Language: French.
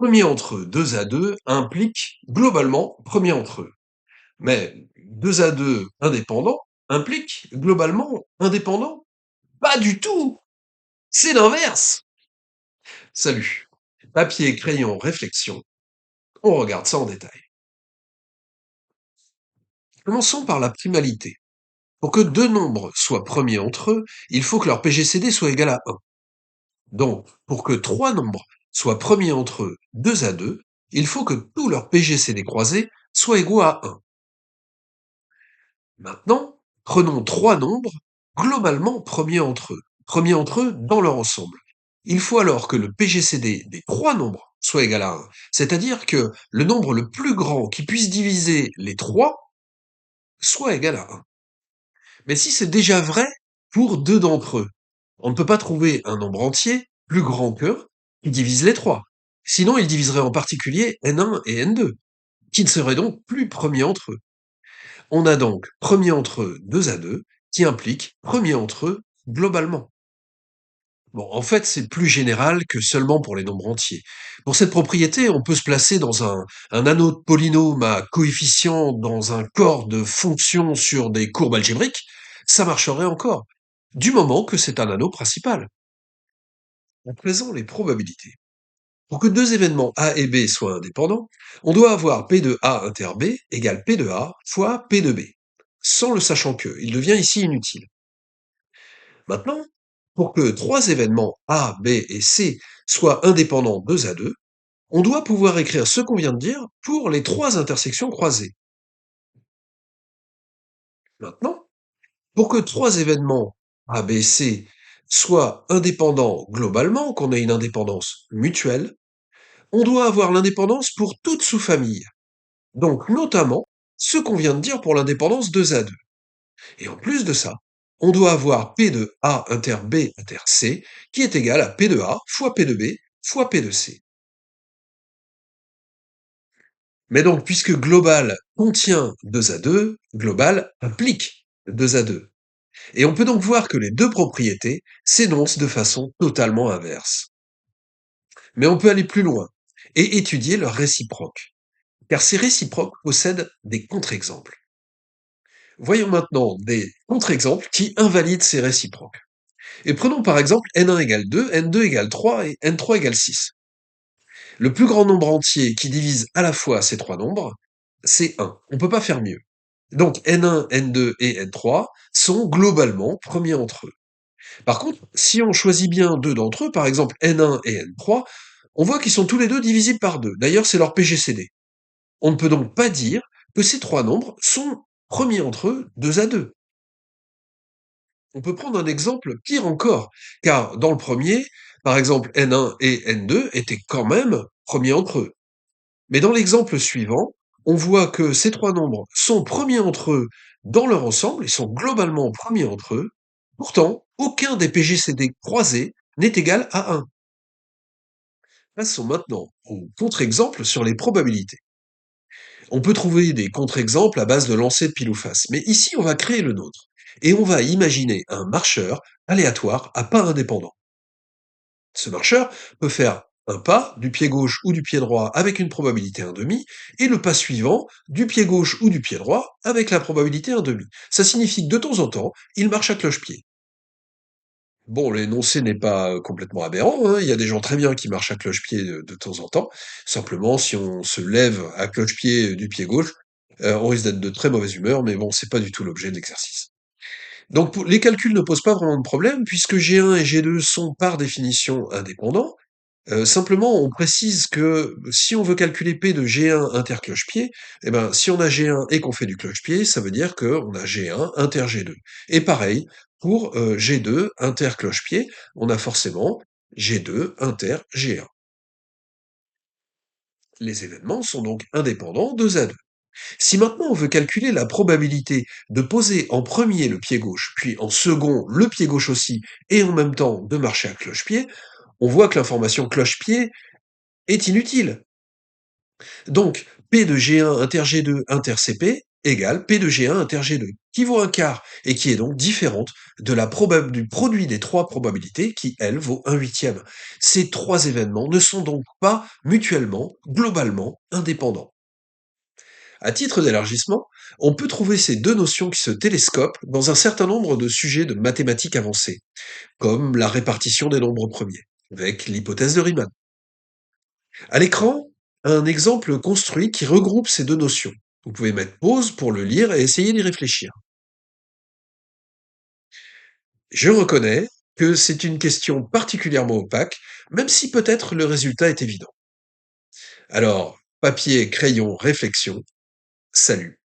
Premier entre eux, 2 à 2, implique globalement premier entre eux. Mais 2 à 2 indépendants implique globalement indépendant? Pas du tout! C'est l'inverse! Salut. Papier, crayon, réflexion. On regarde ça en détail. Commençons par la primalité. Pour que deux nombres soient premiers entre eux, il faut que leur PGCD soit égal à 1. Donc, pour que trois nombres soient premiers entre eux 2 à 2, il faut que tous leurs PGCD croisés soient égaux à 1. Maintenant, prenons trois nombres globalement premiers entre eux dans leur ensemble. Il faut alors que le PGCD des trois nombres soit égal à 1, c'est-à-dire que le nombre le plus grand qui puisse diviser les trois soit égal à 1. Mais si c'est déjà vrai pour deux d'entre eux, on ne peut pas trouver un nombre entier plus grand que qui divise les trois. Sinon, il diviserait en particulier n1 et n2, qui ne seraient donc plus premiers entre eux. On a donc premier entre eux 2 à 2, qui implique premier entre eux globalement. Bon, en fait, c'est plus général que seulement pour les nombres entiers. Pour cette propriété, on peut se placer dans un anneau de polynôme à coefficient dans un corps de fonctions sur des courbes algébriques, ça marcherait encore, du moment que c'est un anneau principal. À présent, les probabilités. Pour que deux événements A et B soient indépendants, on doit avoir P de A inter B égale P de A fois P de B. Sans le sachant que, il devient ici inutile. Maintenant, pour que trois événements A, B et C soient indépendants 2 à 2, on doit pouvoir écrire ce qu'on vient de dire pour les trois intersections croisées. Maintenant, pour que trois événements A, B, C soient indépendants globalement, qu'on ait une indépendance mutuelle, on doit avoir l'indépendance pour toute sous-famille. Donc, notamment, ce qu'on vient de dire pour l'indépendance 2 à 2. Et en plus de ça, on doit avoir P de A inter B inter C qui est égal à P de A fois P de B fois P de C. Mais donc, puisque global contient 2 à 2, global implique 2 à 2. Et on peut donc voir que les deux propriétés s'énoncent de façon totalement inverse. Mais on peut aller plus loin et étudier leurs réciproques, car ces réciproques possèdent des contre-exemples. Voyons maintenant des contre-exemples qui invalident ces réciproques. Et prenons par exemple n1 égale 2, n2 égale 3 et n3 égale 6. Le plus grand nombre entier qui divise à la fois ces trois nombres, c'est 1. On ne peut pas faire mieux. Donc n1, n2 et n3 sont globalement premiers entre eux. Par contre, si on choisit bien deux d'entre eux, par exemple n1 et n3, on voit qu'ils sont tous les deux divisibles par 2. D'ailleurs, c'est leur PGCD. On ne peut donc pas dire que ces trois nombres sont premiers entre eux 2 à 2. On peut prendre un exemple pire encore, car dans le premier, par exemple n1 et n2 étaient quand même premiers entre eux. Mais dans l'exemple suivant, on voit que ces trois nombres sont premiers entre eux dans leur ensemble, ils sont globalement premiers entre eux. Pourtant, aucun des PGCD croisés n'est égal à 1. Passons maintenant au contre-exemple sur les probabilités. On peut trouver des contre-exemples à base de lancer de pile ou face, mais ici on va créer le nôtre. Et on va imaginer un marcheur aléatoire à pas indépendant. Ce marcheur peut faire un pas du pied gauche ou du pied droit avec une probabilité 1,5, et le pas suivant du pied gauche ou du pied droit avec la probabilité 1,5. Ça signifie que de temps en temps, il marche à cloche-pied. Bon, l'énoncé n'est pas complètement aberrant, hein. Il y a des gens très bien qui marchent à cloche-pied de temps en temps. Simplement, si on se lève à cloche-pied du pied gauche, on risque d'être de très mauvaise humeur, mais bon, c'est pas du tout l'objet de l'exercice. Donc les calculs ne posent pas vraiment de problème puisque G1 et G2 sont par définition indépendants. Simplement, on précise que si on veut calculer P de G1 inter-cloche-pied, eh ben, si on a G1 et qu'on fait du cloche-pied, ça veut dire qu'on a G1 inter-G2. Et pareil, pour G2 inter-cloche-pied, on a forcément G2 inter-G1. Les événements sont donc indépendants 2 à 2. Si maintenant on veut calculer la probabilité de poser en premier le pied gauche, puis en second le pied gauche aussi, et en même temps de marcher à cloche-pied, on voit que l'information cloche-pied est inutile. Donc, P de G1 inter G2 inter CP égale P de G1 inter G2, qui vaut un quart et qui est donc différente de du produit des trois probabilités qui, elle, vaut un huitième. Ces trois événements ne sont donc pas mutuellement, globalement, indépendants. À titre d'élargissement, on peut trouver ces deux notions qui se télescopent dans un certain nombre de sujets de mathématiques avancées, comme la répartition des nombres premiers, avec l'hypothèse de Riemann. À l'écran, un exemple construit qui regroupe ces deux notions. Vous pouvez mettre pause pour le lire et essayer d'y réfléchir. Je reconnais que c'est une question particulièrement opaque, même si peut-être le résultat est évident. Alors, papier, crayon, réflexion, salut.